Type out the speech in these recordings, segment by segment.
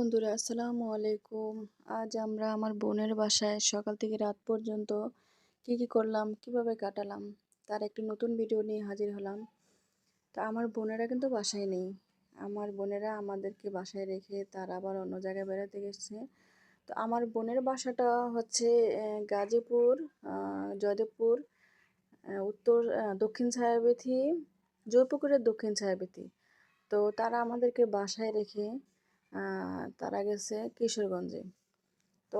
বন্ধুরা, আসসালামু আলাইকুম। আজ আমরা আমার বোনের বাসায় সকাল থেকে রাত পর্যন্ত কি করলাম, কিভাবে কাটালাম তার একটি নতুন ভিডিও নিয়ে হাজির হলাম। তো আমার বোনেরা কিন্তু বাসায় নেই। আমার বোনেরা আমাদেরকে বাসায় রেখে তার আবার অন্য জায়গায় বেড়াতে গেছে। তো আমার বোনের বাসাটা হচ্ছে গাজীপুর, জয়দেবপুর, দক্ষিণ ছায়াবেথি, জয়পুকুরের দক্ষিণ ছায়াবেথি। তো তারা আমাদেরকে বাসায় রেখে তারা গেছে কিশোরগঞ্জে। তো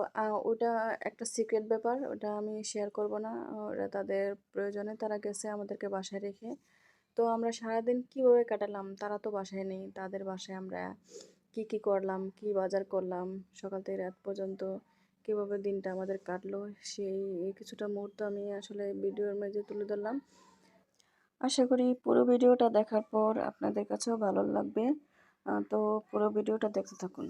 ওটা একটা সিক্রেট ব্যাপার, ওটা আমি শেয়ার করব না। ওরা তাদের প্রয়োজনে তারা গেছে আমাদেরকে বাসায় রেখে। তো আমরা সারাদিন কিভাবে কাটালাম, তারা তো বাসায় নেই। তাদের বাসায় আমরা কি করলাম, কি বাজার করলাম, সকাল থেকে রাত পর্যন্ত কিভাবে দিনটা আমাদের কাটলো, সেই কিছুটা মুহূর্ত আমি আসলে ভিডিওর মাঝে তুলে ধরলাম। আশা করি পুরো ভিডিওটা দেখার পর আপনাদের কাছেও ভালো লাগবে। তো পুরো ভিডিওটা দেখতে থাকুন।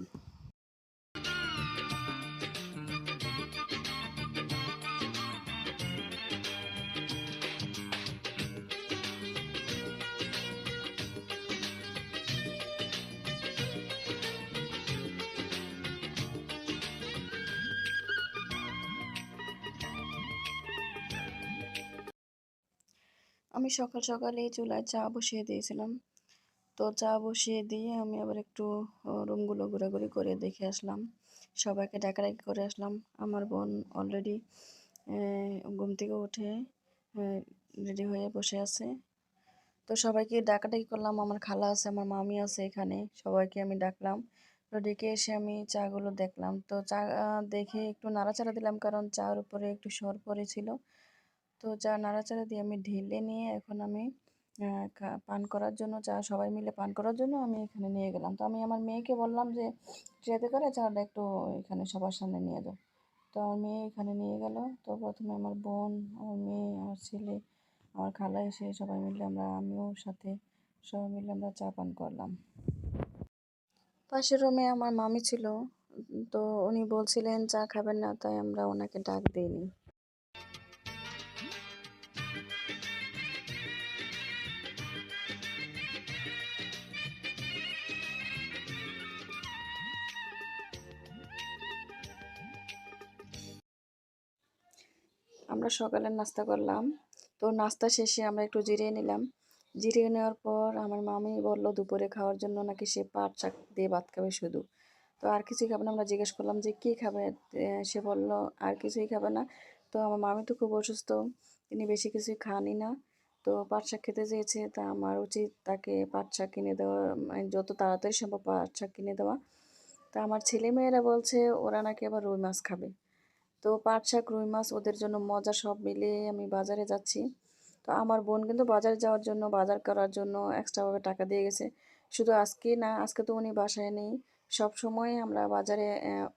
আমি সকাল সকালেই চুলায় চা বসিয়ে দিয়েছিলাম। তো চা বসিয়ে দিয়ে আমি আবার একটু রুমগুলো ঘোরাঘুরি করে দেখে আসলাম, সবাইকে ডাকাডাকি করে আসলাম। আমার বোন অলরেডি ঘুম থেকে উঠে রেডি হয়ে বসে আছে। তো সবাইকে ডাকাডাকি করলাম, আমার খালা আছে, আমার মামি আছে এখানে, সবাইকে আমি ডাকলাম। তো ডেকে এসে আমি চাগুলো দেখলাম। তো চা দেখে একটু নাড়াচাড়া দিলাম, কারণ চার উপরে একটু সর পড়েছিল। তো চা নাড়াচাড়া দিয়ে আমি ঢেলে নিয়ে এখন আমি পান করার জন্য, চা সবাই মিলে পান করার জন্য আমি এখানে নিয়ে গেলাম। তো আমি আমার মেয়েকে বললাম যে ট্রেতে করে চাটা একটু এখানে সবার সামনে নিয়ে যাও। তো আমার মেয়ে এখানে নিয়ে গেল। তো প্রথমে আমার বোন, আমার মেয়ে, আমার ছেলে, আমার খালা এসে সবাই মিলে আমিও সাথে সবাই মিলে আমরা চা পান করলাম। পাশের রুমে আমার মামি ছিল। তো উনি বলছিলেন চা খাবেন না, তাই আমরা ওনাকে ডাক দিইনি। আমরা সকালের নাস্তা করলাম। তো নাস্তা শেষে আমরা একটু জিরিয়ে নিলাম। জিরিয়ে নেওয়ার পর আমার মামি বলল দুপুরে খাওয়ার জন্য নাকি সে পাট শাক দিয়ে ভাত খাবে শুধু। তো আর কিছুই খাবে না। আমরা জিজ্ঞেস করলাম যে কী খাবে। সে বলল আর কিছুই খাবে না। তো আমার মামি তো খুব অসুস্থ, তিনি বেশি কিছুই খানই না। তো পাট শাক খেতে চেয়েছে, তা আমার উচিত তাকে পাট শাক কিনে দেওয়া, মানে যত তাড়াতাড়ি সম্ভব পাট শাক কিনে দেওয়া। তা আমার ছেলে মেয়েরা বলছে ওরা নাকি আবার রুই মাছ খাবে। তো পাট শাক, রুই মাছ ওদের জন্য মজা, সব মিলিয়ে আমি বাজারে যাচ্ছি। তো আমার বোন কিন্তু বাজারে যাওয়ার জন্য, বাজার করার জন্য এক্সট্রাভাবে টাকা দিয়ে গেছে। শুধু আজকে না, আজকে তো উনি বাসায় নেই। সব সময় আমরা বাজারে,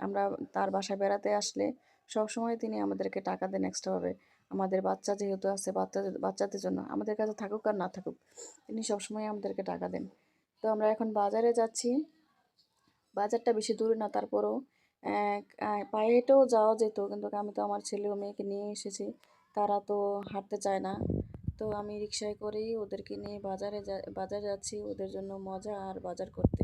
আমরা তার বাসায় বেড়াতে আসলে সব সময় তিনি আমাদেরকে টাকা দেন এক্সট্রাভাবে। আমাদের বাচ্চা যেহেতু আছে, বাচ্চাদের জন্য আমাদের কাছে থাকুক আর না থাকুক, তিনি সবসময় আমাদেরকে টাকা দেন। তো আমরা এখন বাজারে যাচ্ছি। বাজারটা বেশি দূরে না, তারপরেও পায়ে হেঁটেও যাওয়া যেত, কিন্তু আমি তো আমার ছেলে ও মেয়েকে নিয়ে এসেছি, তারা তো হাঁটতে চায় না। তো আমি রিক্সায় করেই ওদেরকে নিয়ে বাজারে যাচ্ছি ওদের জন্য মজা আর বাজার করতে।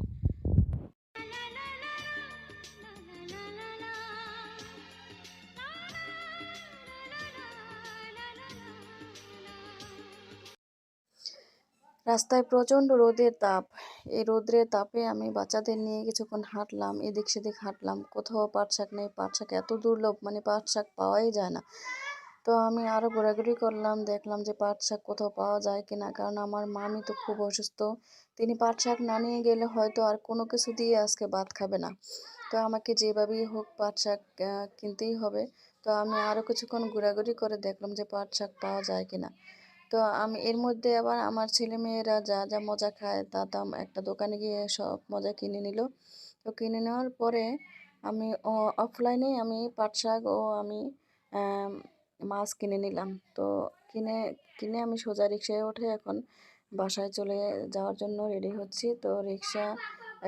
রাস্তায় প্রচণ্ড রোদের তাপ। এই রোদ্রের তাপে আমি বাচ্চাদের নিয়ে কিছুক্ষণ হাঁটলাম, এদিক সেদিক হাঁটলাম। কোথাও পাট শাক নেই, পাট শাক এত দুর্লভ, মানে পাট শাক পাওয়াই যায় না। তো আমি আরও ঘোরাঘুরি করলাম, দেখলাম যে পাট শাক কোথাও পাওয়া যায় কিনা, কারণ আমার মামি তো খুব অসুস্থ। তিনি পাট শাক না নিয়ে গেলে হয়তো আর কোনো কিছু দিয়ে আজকে ভাত খাবে না। তো আমাকে যেভাবেই হোক পাট শাক কিনতেই হবে। তো আমি আরও কিছুক্ষণ ঘোরাঘুরি করে দেখলাম যে পাট শাক পাওয়া যায় কিনা। তো আমি এর মধ্যে আবার আমার ছেলেমেয়েরা যা যা মজা খায় তা তা একটা দোকানে গিয়ে সব মজা কিনে নিল। তো কিনে নেওয়ার পরে আমি অফলাইনেই আমি পাট শাক ও আমি আম, মাছ কিনে নিলাম। তো কিনে কিনে আমি সোজা রিক্সায় উঠে এখন বাসায় চলে যাওয়ার জন্য রেডি হচ্ছি। তো রিক্সা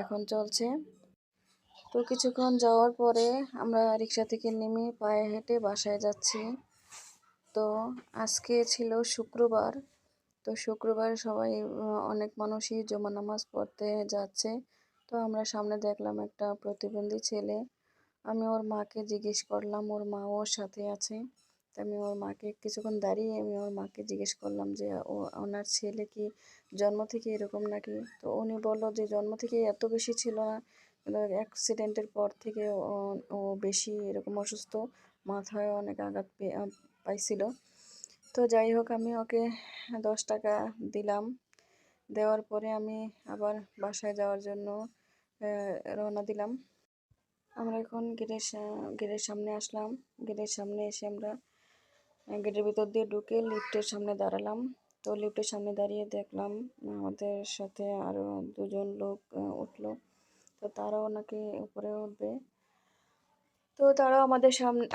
এখন চলছে। তো কিছুক্ষণ যাওয়ার পরে আমরা রিক্সা থেকে নেমে পায়ে হেঁটে বাসায় যাচ্ছি। তো আজকে ছিল শুক্রবার। তো শুক্রবার সবাই অনেক মানুষই জুমা নামাজ পড়তে যাচ্ছে। তো আমরা সামনে দেখলাম একটা প্রতিবন্ধী ছেলে। আমি ওর মাকে জিজ্ঞেস করলাম, ওর মা ওর সাথে আছে। তো আমি ওর মাকে কিছুক্ষণ দাঁড়িয়ে আমি ওর মাকে জিজ্ঞেস করলাম যে ওনার ছেলে কি জন্ম থেকে এরকম নাকি? তো উনি বলল যে জন্ম থেকে এত বেশি ছিল না, কিন্তু অ্যাক্সিডেন্টের পর থেকে ও বেশি এরকম অসুস্থ, মাথায় অনেক আঘাত পাইছিল। তো যাই হোক আমি ওকে 10 টাকা দিলাম। দেওয়ার পরে আমি আবার বাসায় যাওয়ার জন্য রওনা দিলাম। আমরা এখন গেটের সামনে আসলাম। গেটের সামনে এসে আমরা গেটের ভিতর দিয়ে ঢুকে লিফটের সামনে দাঁড়ালাম। তো লিফটের সামনে দাঁড়িয়ে দেখলাম আমাদের সাথে আরও 2জন লোক উঠলো। তো তারাও নাকি উপরে উঠবে। তো তারাও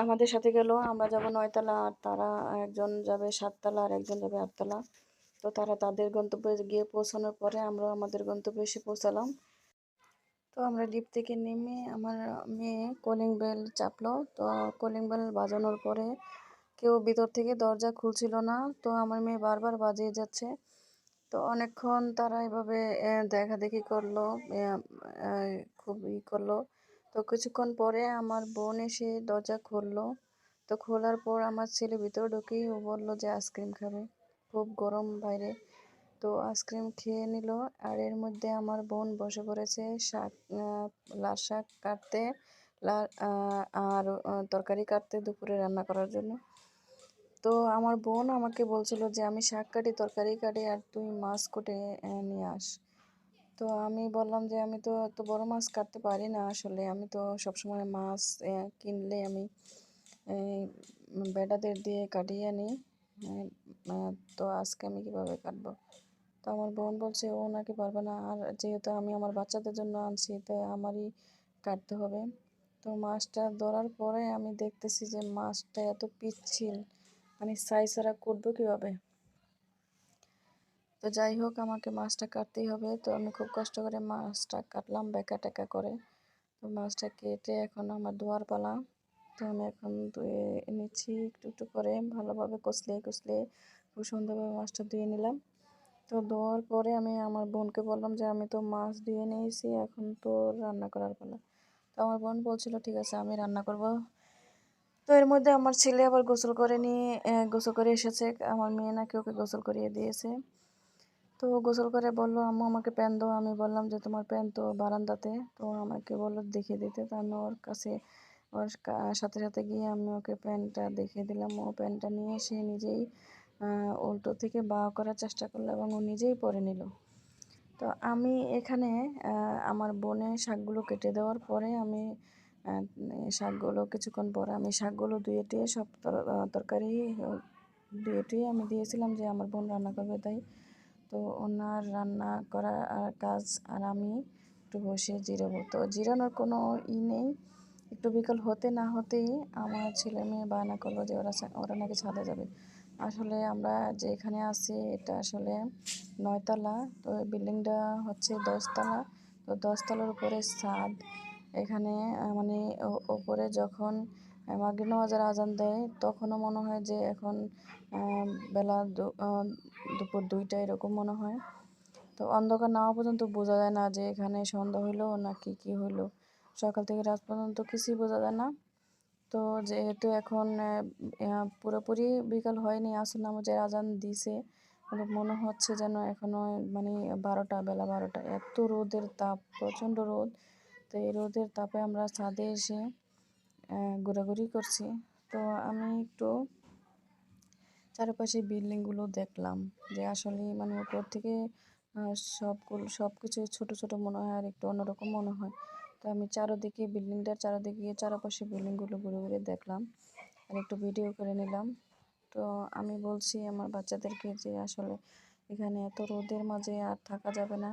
আমাদের সাথে গেল। আমরা যাব 9 তলা, আর তারা একজন যাবে 7 তলা আর একজন যাবে 8 তলা। তো তারা তাদের গন্তব্যে গিয়ে পৌঁছানোর পরে আমরা আমাদের গন্তব্যে এসে পৌঁছালাম। তো আমরা লিফট থেকে নেমে আমার মেয়ে কলিং বেল চাপলো। তো কলিং বেল বাজানোর পরে কেউ ভিতর থেকে দরজা খুলছিল না। তো আমার মেয়ে বারবার বাজিয়ে যাচ্ছে। তো অনেকক্ষণ তারা এভাবে দেখাদেখি করলো, খুব করলো। তো কিছুক্ষণ পরে আমার বোন এসে দরজা খুললো। তো খোলার পর আমার ছেলে ভিতরে ঢুকেই ও বললো যে আইসক্রিম খাবে, খুব গরম বাইরে। তো আইসক্রিম খেয়ে নিল। আর এর মধ্যে আমার বোন বসে পড়েছে লাল শাক কাটতে, আর তরকারি কাটতে দুপুরে রান্না করার জন্য। তো আমার বোন আমাকে বলছিল যে আমি শাক কাটি, তরকারি কাটি, আর তুই মাছ কুটে নিয়ে আস। তো আমি বললাম যে আমি তো এত বড় মাছ কাটতে পারি না, আসলে আমি তো সবসময় মাছ কিনলে আমি বেটাদের দিয়ে কাটিয়ে আনি। আহ, তো আজকে আমি কিভাবে কাটবো? তো আমার বোন বলছে ও নাকি পারবে না, আর যেহেতু আমি আমার বাচ্চাদের জন্য আনছি তাই আমারই কাটতে হবে। তো মাছটা ধরার পরে আমি দেখতেছি যে মাছটা এত পিচ্ছিল, মানে সাইজ ছাড়া করবো কীভাবে? তো যাই হোক আমাকে মাছটা কাটতেই হবে। তো আমি খুব কষ্ট করে মাছটা কাটলাম বেঁকা টেকা করে। তো মাছটা কেটে এখন আমার ধোয়ার পালা। তো আমি এখন ধুয়ে নিচ্ছি একটু একটু করে, ভালোভাবে কষলে কষলে খুব সুন্দরভাবে মাছটা ধুয়ে নিলাম। তো ধোয়ার পরে আমি আমার বোনকে বললাম যে আমি তো মাছ ধুয়ে নিয়েছি, এখন তো রান্না করার পালা। তো আমার বোন বলছিল ঠিক আছে আমি রান্না করব। তো এর মধ্যে আমার ছেলে আবার গোসল করে এসেছে। আমার মেয়ে নাকি ওকে গোসল করিয়ে দিয়েছে। তো গোসল করে বলল আম্মু আমাকে প্যান দাও। আমি বললাম যে তোমার প্যান তো বারান্দাতে। তো আমাকে বললো দেখিয়ে দিতে। তো আমি ওর কাছে সাথে সাথে গিয়ে আমি ওকে প্যান্টটা দেখিয়ে দিলাম। ও প্যান্টটা নিয়ে সে নিজেই উল্টো থেকে বাঁ করার চেষ্টা করলো এবং ও নিজেই পরে নিল। তো আমি এখানে আমার বোনের শাকগুলো কেটে দেওয়ার পরে আমি শাকগুলো কিছুক্ষণ পরে আমি শাকগুলো ধুয়ে টুয়ে সব তরকারি ধুয়ে টুয়ে আমি দিয়েছিলাম যে আমার বোন রান্না করবে তাই। তো ওনার রান্না করা কাজ আর আমি একটু বসে জিরাবো। তো জিরানোর কোনো নেই। একটু বিকাল হতে না হতেই আমার ছেলে মেয়ে বায়না করলো যে ওরা নাকি ছাদে যাবে। আসলে আমরা যেখানে আছি এটা আসলে 9 তলা। তো বিল্ডিংটা হচ্ছে 10 তলা। তো 10 তলার উপরে ছাদ। এখানে মানে ওপরে যখন মাগরিব নামাজের আজান দেয় তখনও মনে হয় যে এখন বেলা দুপুর 2টা এরকম মনে হয়। তো অন্ধকার না হওয়া পর্যন্ত বোঝা যায় না যে এখানে সন্ধ্যা হইলো নাকি কি হইলো। সকাল থেকে রাত পর্যন্ত কিছুই বোঝা যায় না। তো যেহেতু এখন পুরোপুরি বিকাল হয়নি, আসর নামাজের আজান দিছে, কিন্তু মনে হচ্ছে যেন এখনো মানে বেলা 12টা। এত রোদের তাপ, প্রচণ্ড রোদ। তো এই রোদের তাপে আমরা ছাদে এসে ঘোরাঘুরি করছি। তো আমি একটু চারপাশে বিল্ডিংগুলো দেখলাম যে আসলে মানে উপর থেকে সব কিছু ছোট ছোট মনে হয় আর একটু অন্যরকম মনে হয়। তো আমি চারপাশে বিল্ডিংগুলো ঘুরে ঘুরে দেখলাম আর একটু ভিডিও করে নিলাম। তো আমি বলছি আমার বাচ্চাদেরকে যে আসলে এখানে এত রোদের মাঝে আর থাকা যাবে না।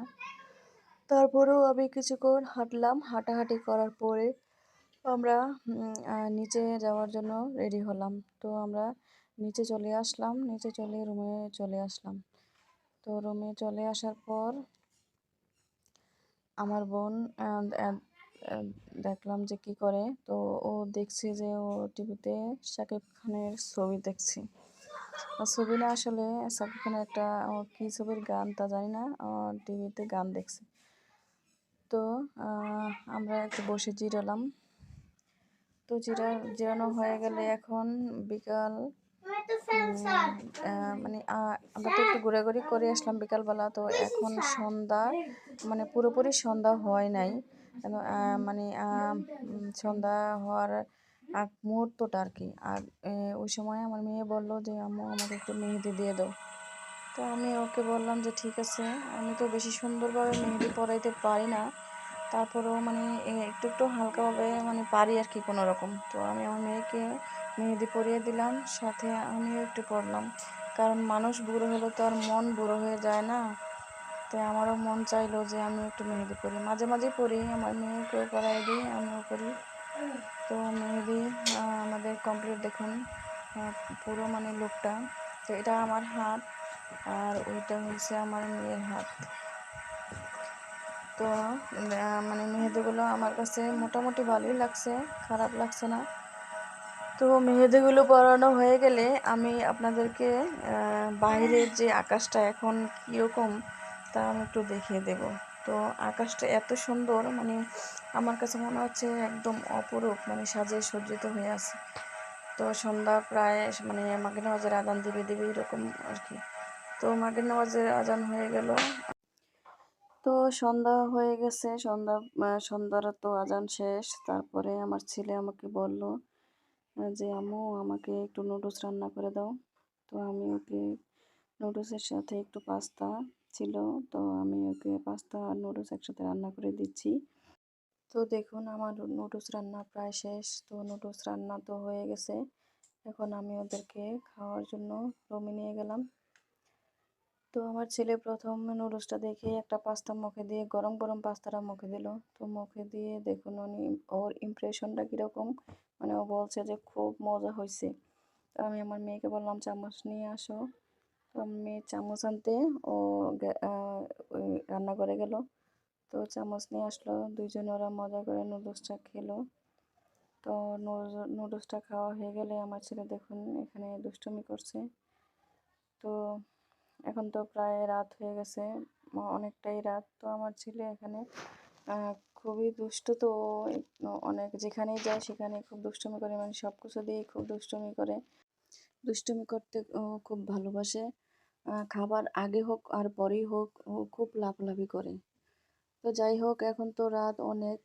তারপরেও আমি কিছুক্ষণ হাঁটলাম। হাঁটাহাঁটি করার পরে আমরা নিচে যাওয়ার জন্য রেডি হলাম। তো আমরা নিচে চলে আসলাম। নিচে চলে রুমে চলে আসলাম। তো রুমে চলে আসার পর আমার বোন দেখলাম যে কি করে। তো ও দেখছে যে ও টিভিতে শাকিব খানের ছবি দেখছে। ছবি না, আসলে শাকিব খানের একটা কি ছবির গান তা জানি না, টিভিতে গান দেখছে। তো আমরা একটু বসে জিরালাম। তো জিরানো হয়ে গেলে এখন বিকাল মানে আমরা তো একটু ঘোরাঘুরি করে আসলাম বিকালবেলা। তো এখন সন্ধ্যা মানে পুরোপুরি সন্ধ্যা হয় নাই, মানে সন্ধ্যা হওয়ার আগ মুহূর্তটা আর কি। আর ওই সময় আমার মেয়ে বললো যে আম্মু আমাকে একটু মেহেদি দিয়ে দাও। তো আমি ওকে বললাম যে ঠিক আছে। আমি তো বেশি সুন্দরভাবে মেহেদি পরাইতে পারি না, তারপরেও মানে একটু একটু হালকাভাবে মানে পারি আর কি কোনো রকম। তো আমি আমার মেয়েকে মেহেদি পরিয়ে দিলাম, সাথে আমিও একটু পরলাম। কারণ মানুষ বুড়ো হলে তো আর মন বুড়ো হয়ে যায় না। তাই আমারও মন চাইলো যে আমি একটু মেহেদি পরি, মাঝে মাঝে পরি, আমার মেয়েকেও পরাই দিই, আমিও করি। তো মেহেদি আমাদের কমপ্লিট দেখুন, পুরো মানে লুকটা। তো এটা আমার হাত, আর ওইটা হচ্ছে আমার মেয়ের হাত। তো মানে মেহেদিগুলো আমার কাছে মোটামুটি ভালোই লাগছে, খারাপ লাগছে না। তো মেহেদিগুলো পরানো হয়ে গেলে আমি আপনাদেরকে বাইরের যে আকাশটা এখন কীরকম তা আমি একটু দেখিয়ে দেব। তো আকাশটা এত সুন্দর, মানে আমার কাছে মনে হচ্ছে একদম অপরূপ, মানে সাজে সজ্জিত হয়ে আছে। তো সন্ধ্যা প্রায় মানে মাগরিব নামাজের আজান দিবে দিবে এরকম আর কি। তো মাগরিব নামাজের আজান হয়ে গেল। তো সন্ধ্যা হয়ে গেছে, সন্ধ্যার তো আজান শেষ। তারপরে আমার ছেলে আমাকে বলল যে আম্মু আমাকে একটু নুডলস রান্না করে দাও। তো আমি ওকে নুডলসের সাথে একটু পাস্তা ছিল, তো আমি ওকে পাস্তা আর নুডলস একসাথে রান্না করে দিচ্ছি। তো দেখুন আমার নুডলস রান্না প্রায় শেষ। তো নুডলস রান্না তো হয়ে গেছে, এখন আমি ওদেরকে খাওয়ার জন্য রুমে নিয়ে গেলাম। তো আমার ছেলে প্রথম নুডলসটা দেখে একটা পাস্তা মুখে দিয়ে, গরম গরম পাস্তাটা মুখে দিল। তো মুখে দিয়ে দেখুন ওর ইমপ্রেশনটা কীরকম, মানে ও বলছে যে খুব মজা হয়েছে। তো আমি আমার মেয়েকে বললাম চামচ নিয়ে আসো। তো মেয়ে চামচ আনতে ও ওই রান্নাঘরে গেল। তো চামচ নিয়ে আসলো, দুইজনে ওরা মজা করে নুডলসটা খেলো। তো নুডলসটা খাওয়া হয়ে গেলে আমার ছেলে দেখুন এখানে দুষ্টুমি করছে। তো এখন তো প্রায় রাত হয়ে গেছে, অনেকটাই রাত। তো আমার ছেলে এখানে খুবই দুষ্ট। তো অনেক যেখানেই যায় সেখানে খুব দুষ্টুমি করে, মানে সব কিছু দিয়েই খুব দুষ্টুমি করে। দুষ্টুমি করতে ও খুব ভালোবাসে। খাবার আগে হোক আর পরেই হোক ও খুব লাফালাফি করে। তো যাই হোক, এখন তো রাত অনেক।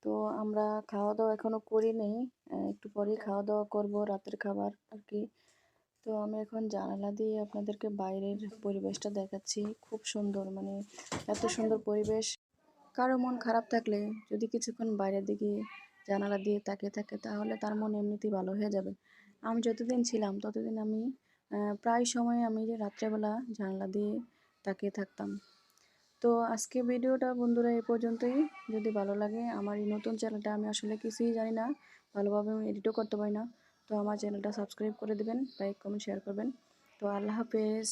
তো আমরা খাওয়া দাওয়া এখনো করি নাই, একটু পরেই খাওয়া দাওয়া করব, রাতের খাবার আর কি। তো আমি এখন জানালা দিয়ে আপনাদেরকে বাইরের পরিবেশটা দেখাচ্ছি, খুব সুন্দর, মানে এত সুন্দর পরিবেশ। কারো মন খারাপ থাকলে যদি কিছুক্ষণ বাইরের দিকে জানালা দিয়ে তাকিয়ে থাকে তাহলে তার মন এমনিতেই ভালো হয়ে যাবে। আমি যতদিন ছিলাম ততদিন আমি প্রায় সময় আমি যে রাত্রেবেলা জানালা দিয়ে তাকিয়ে থাকতাম। তো আজকে ভিডিওটা বন্ধুরা এই পর্যন্তই। যদি ভালো লাগে, আমার এই নতুন চ্যানেলটা, আমি আসলে কিছুই জানি না, ভালোভাবে আমি এডিটও করতে পারি না। তো আমার চ্যানেলটা সাবস্ক্রাইব করে দেবেন, লাইক কমেন্ট শেয়ার করবেন। তো আল্লাহ হাফেজ।